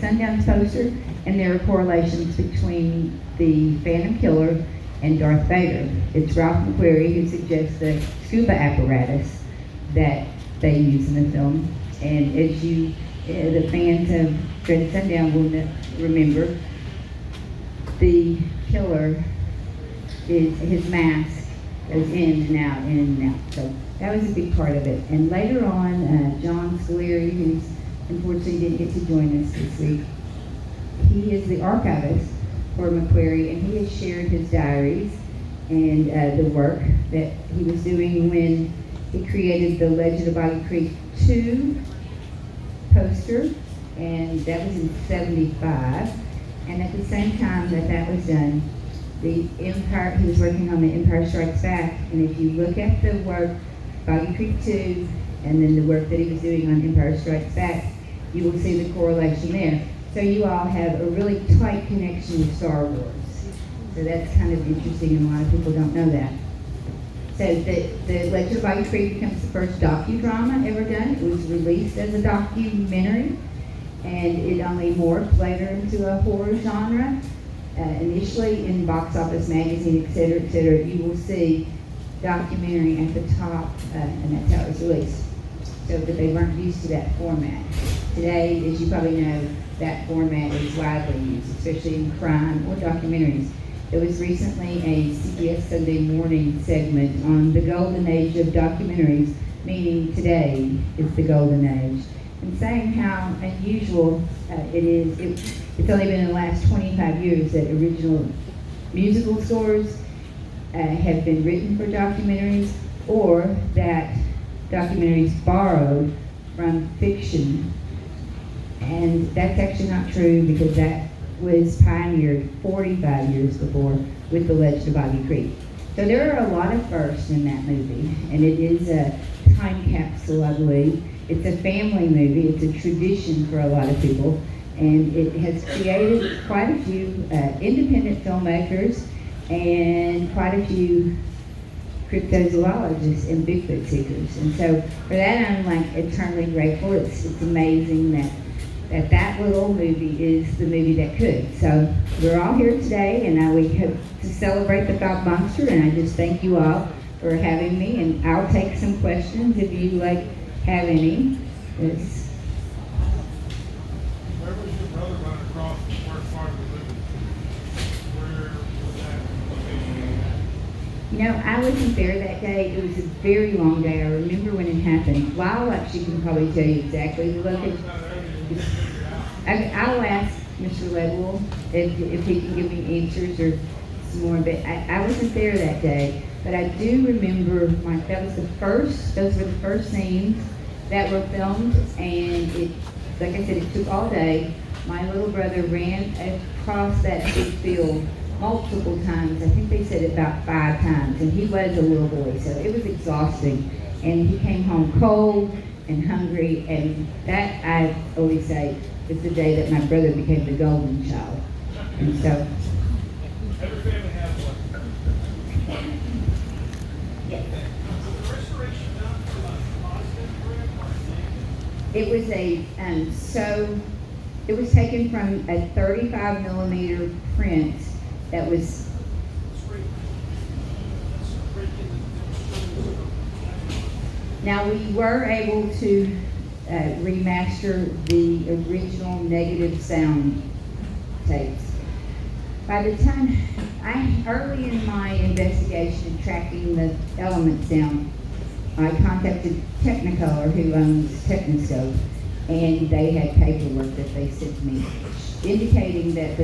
Sundowns poster, and there are correlations between the Phantom Killer and Darth Vader. It's Ralph McQuarrie who suggests the scuba apparatus that they use in the film. And as you, the fans of Dread Sundown will remember, the killer is his mask goes in and out, in and out. So that was a big part of it. And later on, John Scolari, who's unfortunately didn't get to join us this week, he is the archivist for McQuarrie, and he has shared his diaries and the work that he was doing when he created the Legend of Boggy Creek 2 poster, and that was in '75. And at the same time that that was done, the Empire, he was working on the Empire Strikes Back, and if you look at the work, Boggy Creek 2, and then the work that he was doing on Empire Strikes Back, you will see the correlation there. So you all have a really tight connection with Star Wars. So that's kind of interesting, and a lot of people don't know that. So the Legend of Boggy Creek becomes the first docudrama ever done. It was released as a documentary, and it only morphed later into a horror genre. Initially in Box Office Magazine, et cetera, you will see documentary at the top, and that's how it was released. So that they weren't used to that format. Today, as you probably know, that format is widely used, especially in crime or documentaries. There was recently a CBS Sunday Morning segment on the golden age of documentaries, meaning today is the golden age, and saying how unusual it is. It's only been in the last 25 years that original musical scores have been written for documentaries, or that documentaries borrowed from fiction. And that's actually not true, because that was pioneered 45 years before with The Legend of Boggy Creek. So there are a lot of firsts in that movie, and it is a time capsule, I believe. It's a family movie. It's a tradition for a lot of people, and it has created quite a few independent filmmakers and quite a few cryptozoologists and Bigfoot seekers. And so for that, I'm like eternally grateful. It's amazing that little movie is the movie that could. So we're all here today, and we hope to celebrate the Fouke Monster, and I just thank you all for having me, and I'll take some questions if you have any. Yes. Where was your brother running across the first part of the movie? Where was that location? You know, I wasn't there that day. It was a very long day. I remember when it happened. Lyle actually can probably tell you exactly the location. I'll ask Mr. Ledwell if he can give me answers or some more, but I wasn't there that day. But I do remember those were the first scenes that were filmed, and it, like I said, it took all day. My little brother ran across that big field multiple times. I think they said about 5 times, and he was a little boy, so it was exhausting. And he came home cold and hungry, and that, I always say, is the day that my brother became the golden child. And so, Every family has one. yes. So the restoration done for the Protestant group or It was it was taken from a 35 millimeter print that was, now we were able to remaster the original negative sound tapes. By the time, early in my investigation and tracking the elements down, I contacted Technicolor, who owns Technoscope, and they had paperwork that they sent to me indicating that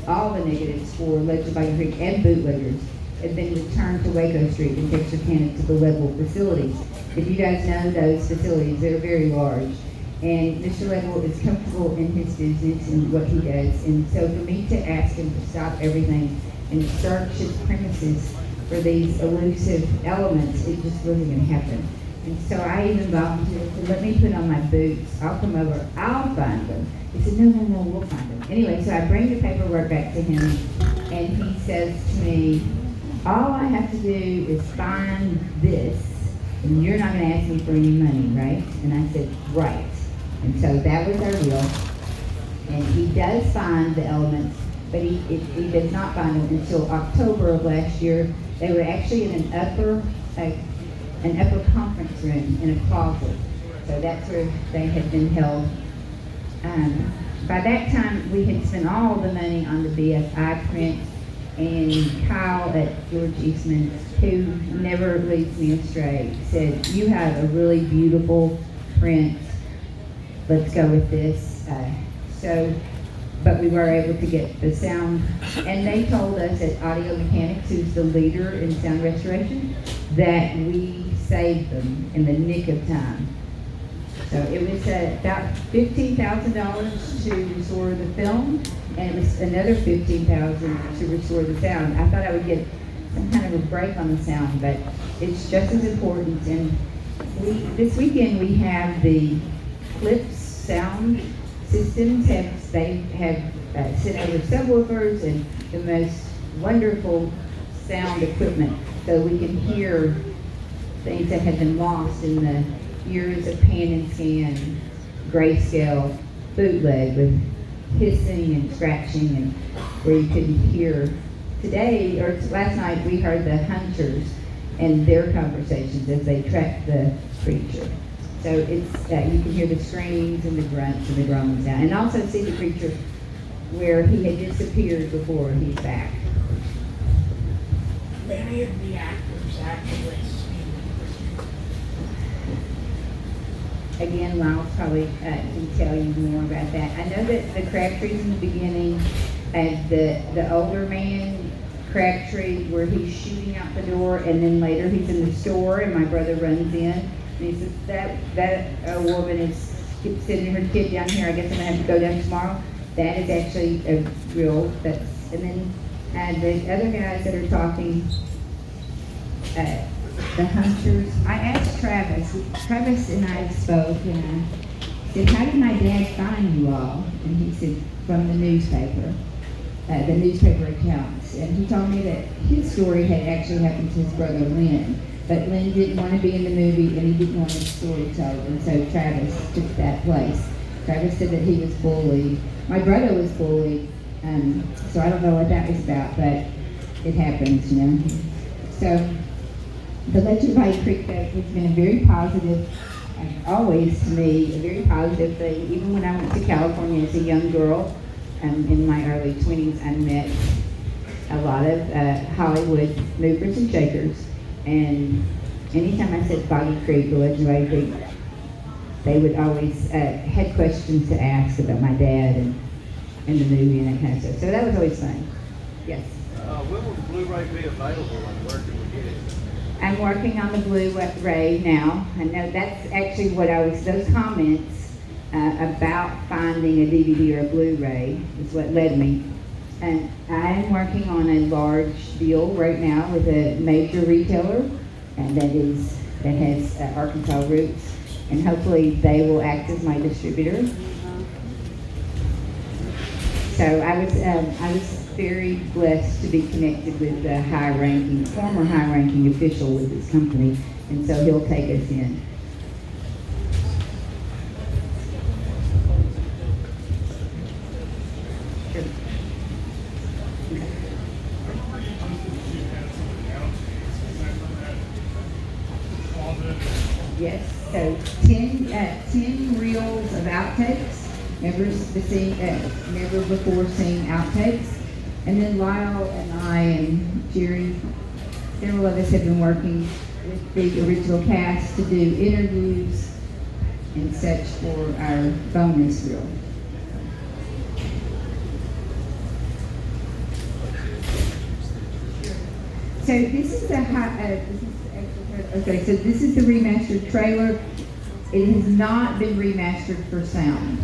all the negatives for Legend of Boggy Creek and Bootleggers had been returned to Waco Street in Texarkana to the Leadville facilities. If you guys know those facilities, they're very large. And Mr. Leadville is comfortable in his business and what he does. And so for me to ask him to stop everything and search his premises for these elusive elements, it just wasn't going to happen. And so I even volunteered to let me put on my boots. I'll come over. I'll find them. He said, no, we'll find them. Anyway, so I bring the paperwork back to him, and he says to me, all I have to do is find this, and you're not going to ask me for any money, right? And I said, right. And so that was our deal. And he does find the elements, but he does not find them until October of last year. They were actually in an upper conference room in a closet. So that's where they had been held. By that time, we had spent all the money on the BFI print, and Kyle at George Eastman, who never leads me astray, said, "You have a really beautiful print. Let's go with this." But we were able to get the sound, and they told us at Audio Mechanics, who's the leader in sound restoration, that we saved them in the nick of time. So it was about $15,000 to restore the film, and it was another $15,000 to restore the sound. I thought I would get some kind of a break on the sound, but it's just as important. And this weekend we have the Clips sound systems. They have sent over subwoofers and the most wonderful sound equipment, so we can hear things that have been lost in the years of pan and scan, grayscale, bootleg with hissing and scratching, and where you couldn't hear. Today, or last night, we heard the hunters and their conversations as they tracked the creature. So it's you can hear the screams and the grunts and the groans now, and also see the creature where he had disappeared before he's back. Many of the actors actually. Again, Lyles probably can tell you more about that. I know that the Crabtrees in the beginning, and the older man, Crabtree, where he's shooting out the door, and then later he's in the store, and my brother runs in, and he says, that woman is keeps sending her kid down here, I guess I'm gonna have to go down tomorrow. That is actually a real, and then the other guys that are talking, the hunters. I asked Travis and I spoke, and I said, "How did my dad find you all?" And he said, "From the newspaper accounts." And he told me that his story had actually happened to his brother Lynn, but Lynn didn't want to be in the movie, and he didn't want his story told, and so Travis took that place. Travis said that he was bullied. My brother was bullied, so I don't know what that was about, but it happens, you know. So the Legend of White Creek has been a very positive, always to me, a very positive thing. Even when I went to California as a young girl, in my early 20s, I met a lot of Hollywood movers and shakers. And anytime I said Foggy Creek, the Legend of White Creek, they would always had questions to ask about my dad and the movie and that kind of stuff. So that was always fun. Yes. When will the Blu-ray be available, and where can we get it? I'm working on the Blu-ray now. I know that's actually those comments about finding a DVD or a Blu-ray is what led me. And I am working on a large deal right now with a major retailer, and that has Arkansas roots, and hopefully they will act as my distributor. So I was very blessed to be connected with a former high-ranking official with this company, and so he'll take us in. Sure. Yes, so 10 reels of outtakes. Never before seen outtakes. And then Lyle and I and Jerry, several of us have been working with the original cast to do interviews and such for our bonus reel. So this is this is the remastered trailer. It has not been remastered for sound.